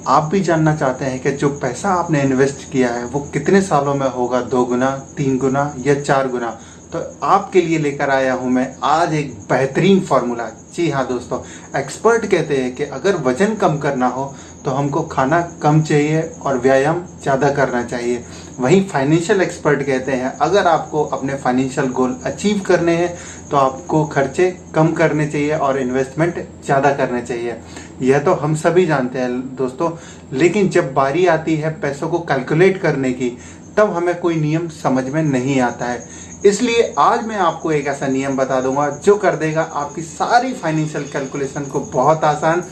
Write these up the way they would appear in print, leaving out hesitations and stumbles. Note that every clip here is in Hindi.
आप भी जानना चाहते हैं कि जो पैसा आपने इन्वेस्ट किया है वो कितने सालों में होगा, 2 गुना, 3 गुना या 4 गुना? तो आपके लिए लेकर आया हूं मैं आज एक बेहतरीन फार्मूला। जी हाँ दोस्तों, एक्सपर्ट कहते हैं कि अगर वजन कम करना हो तो हमको खाना कम चाहिए और व्यायाम ज़्यादा करना चाहिए। वहीं फाइनेंशियल एक्सपर्ट कहते हैं अगर आपको अपने फाइनेंशियल गोल अचीव करने हैं तो आपको खर्चे कम करने चाहिए और इन्वेस्टमेंट ज़्यादा करने चाहिए। यह तो हम सभी जानते हैं दोस्तों, लेकिन जब बारी आती है पैसों को कैलकुलेट करने की तब हमें कोई नियम समझ में नहीं आता है। इसलिए आज मैं आपको एक ऐसा नियम बता दूंगा जो कर देगा आपकी सारी फाइनेंशियल कैलकुलेशन को बहुत आसान,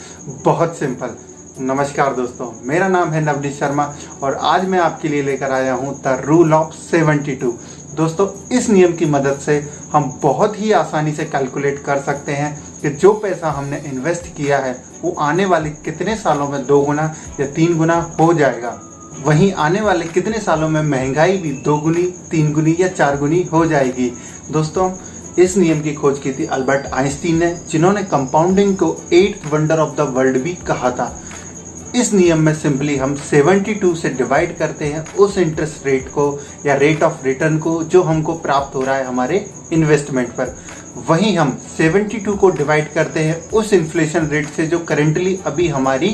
बहुत सिंपल। नमस्कार दोस्तों, मेरा नाम है नवनीत शर्मा और आज मैं आपके लिए लेकर आया हूं द रूल ऑफ 72। दोस्तों, इस नियम की मदद से हम बहुत ही आसानी से कैलकुलेट कर सकते हैं कि जो पैसा हमने इन्वेस्ट किया है वो आने वाले कितने सालों में 2 गुना या 3 गुना हो जाएगा। वहीं आने वाले कितने सालों में महंगाई भी 2 गुनी, 3 गुनी या 4 गुनी हो जाएगी। दोस्तों, इस नियम की खोज की थी अल्बर्ट आइंस्टीन ने, जिन्होंने कंपाउंडिंग को 8th wonder of the world भी कहा था। इस नियम में सिंपली हम 72 से डिवाइड करते हैं उस इंटरेस्ट रेट को या रेट ऑफ रिटर्न को जो हमको प्राप्त हो रहा है हमारे इन्वेस्टमेंट पर। वहीं हम 72 को डिवाइड करते हैं उस इन्फ्लेशन रेट से जो करेंटली अभी हमारी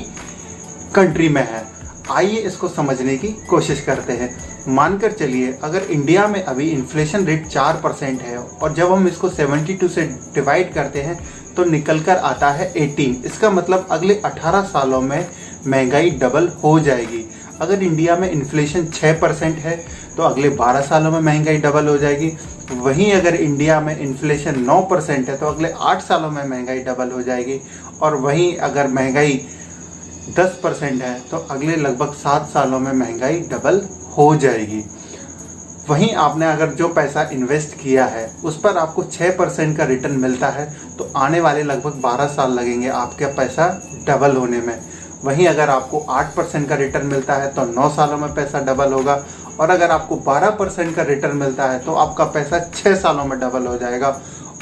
कंट्री में है। आइए इसको समझने की कोशिश करते हैं। मानकर चलिए अगर इंडिया में अभी इन्फ्लेशन रेट 4% है और जब हम इसको 72 से डिवाइड करते हैं तो निकल कर आता है 18। इसका मतलब अगले 18 सालों में महंगाई डबल हो जाएगी। अगर इंडिया में इन्फ्लेशन 6% है तो अगले 12 सालों में महंगाई डबल हो जाएगी। वहीं अगर इंडिया में इन्फ्लेशन 9% है तो अगले 8 सालों में महंगाई डबल हो जाएगी। और वहीं अगर महंगाई 10% है तो अगले लगभग 7 सालों में महंगाई डबल हो जाएगी। वहीं आपने अगर जो पैसा इन्वेस्ट किया है उस पर आपको 6% का रिटर्न मिलता है तो आने वाले लगभग 12 साल लगेंगे आपका पैसा डबल होने में। वहीं अगर आपको 8% का रिटर्न मिलता है तो 9 सालों में पैसा डबल होगा और अगर आपको 12% का रिटर्न मिलता है तो आपका पैसा 6 सालों में डबल हो जाएगा।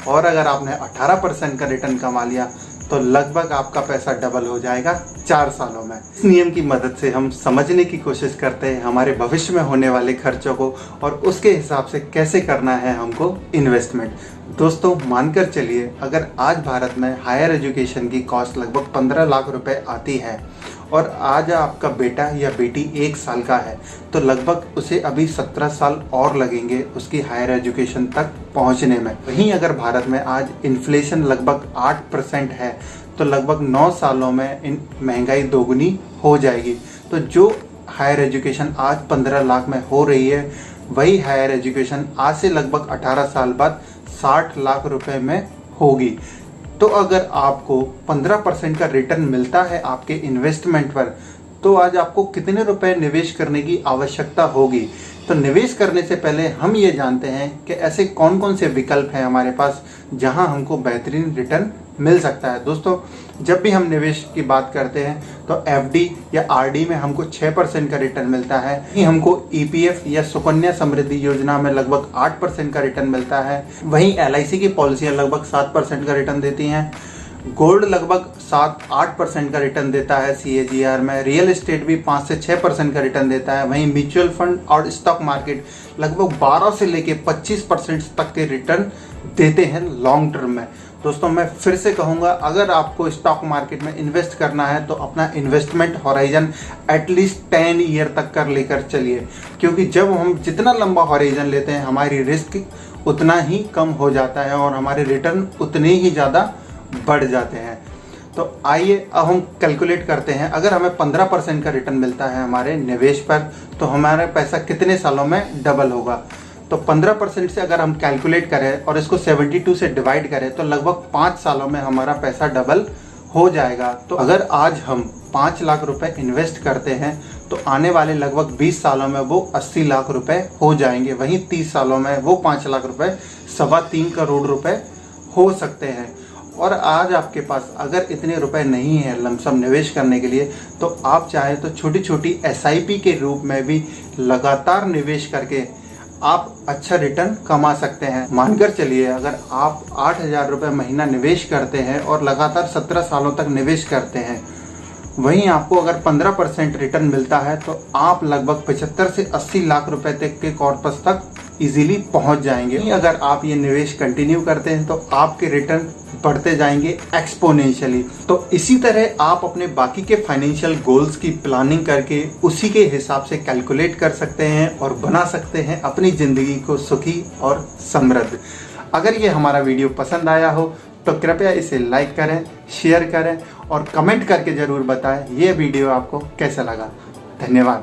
और अगर आपने 18% का रिटर्न कमा लिया तो लगभग आपका पैसा डबल हो जाएगा 4 सालों में। इस नियम की मदद से हम समझने की कोशिश करते हैं हमारे भविष्य में होने वाले खर्चों को और उसके हिसाब से कैसे करना है हमको इन्वेस्टमेंट। दोस्तों, मानकर चलिए अगर आज भारत में हायर एजुकेशन की कॉस्ट लगभग 15 लाख रुपए आती है और आज आपका बेटा या बेटी 1 साल का है तो लगभग उसे अभी 17 साल और लगेंगे उसकी हायर एजुकेशन तक पहुंचने में। वहीं अगर भारत में आज इन्फ्लेशन लगभग 8% है तो लगभग 9 सालों में महंगाई 2 गुनी हो जाएगी। तो जो हायर एजुकेशन आज 15 लाख में हो रही है वही हायर एजुकेशन आज से लगभग 18 साल बाद 60 लाख रुपए में होगी। तो अगर आपको 15% का रिटर्न मिलता है आपके इन्वेस्टमेंट पर तो आज आपको कितने रुपए निवेश करने की आवश्यकता होगी। तो निवेश करने से पहले हम ये जानते हैं कि ऐसे कौन कौन से विकल्प हैं हमारे पास जहां हमको बेहतरीन रिटर्न मिल सकता है। दोस्तों, जब भी हम निवेश की बात करते हैं तो एफडी या आरडी में हमको 6% का रिटर्न मिलता है। वहीं हमको ईपीएफ या सुकन्या समृद्धि योजना में लगभग 8% का रिटर्न मिलता है। वहीं एलआईसी की पॉलिसियां लगभग 7% का रिटर्न देती हैं। गोल्ड लगभग 7-8% का रिटर्न देता है सीएजीआर में। रियल एस्टेट भी 5 से 6% का रिटर्न देता है। वहीं म्यूचुअल फंड और स्टॉक मार्केट लगभग 12 से लेके 25% तक के रिटर्न देते हैं लॉन्ग टर्म में। दोस्तों, मैं फिर से कहूँगा अगर आपको स्टॉक मार्केट में इन्वेस्ट करना है तो अपना इन्वेस्टमेंट हॉराइजन एटलीस्ट 10 ईयर तक कर लेकर चलिए, क्योंकि जब हम जितना लंबा हॉराइजन लेते हैं हमारी रिस्क उतना ही कम हो जाता है और हमारे रिटर्न उतने ही ज़्यादा बढ़ जाते हैं। तो आइए अब हम कैलकुलेट करते हैं। अगर हमें 15% का रिटर्न मिलता है हमारे निवेश पर तो हमारा पैसा कितने सालों में डबल होगा। तो 15% से अगर हम कैलकुलेट करें और इसको 72 से डिवाइड करें तो लगभग 5 सालों में हमारा पैसा डबल हो जाएगा। तो अगर आज हम 5 लाख रुपए इन्वेस्ट करते हैं तो आने वाले लगभग 20 सालों में वो 80 लाख रुपए हो जाएंगे। वहीं 30 सालों में वो 5 लाख रुपए 3.25 करोड़ रुपए हो सकते हैं। और आज आपके पास अगर इतने रुपए नहीं है लमसम निवेश करने के लिए तो आप चाहें तो छोटी छोटी एसआईपी के रूप में भी लगातार निवेश करके आप अच्छा रिटर्न कमा सकते हैं। मानकर चलिए अगर आप 8,000 रुपये महीना निवेश करते हैं और लगातार 17 सालों तक निवेश करते हैं वहीं आपको अगर 15% रिटर्न मिलता है तो आप लगभग 75 से 80 लाख रुपए तक के कॉर्पस तक इजीली पहुंच जाएंगे। अगर आप ये निवेश कंटिन्यू करते हैं तो आपके रिटर्न बढ़ते जाएंगे एक्सपोनेंशियली। तो इसी तरह आप अपने बाकी के फाइनेंशियल गोल्स की प्लानिंग करके उसी के हिसाब से कैलकुलेट कर सकते हैं और बना सकते हैं अपनी ज़िंदगी को सुखी और समृद्ध। अगर ये हमारा वीडियो पसंद आया हो तो कृपया इसे लाइक करें, शेयर करें और कमेंट करके ज़रूर बताएं ये वीडियो आपको कैसा लगा। धन्यवाद।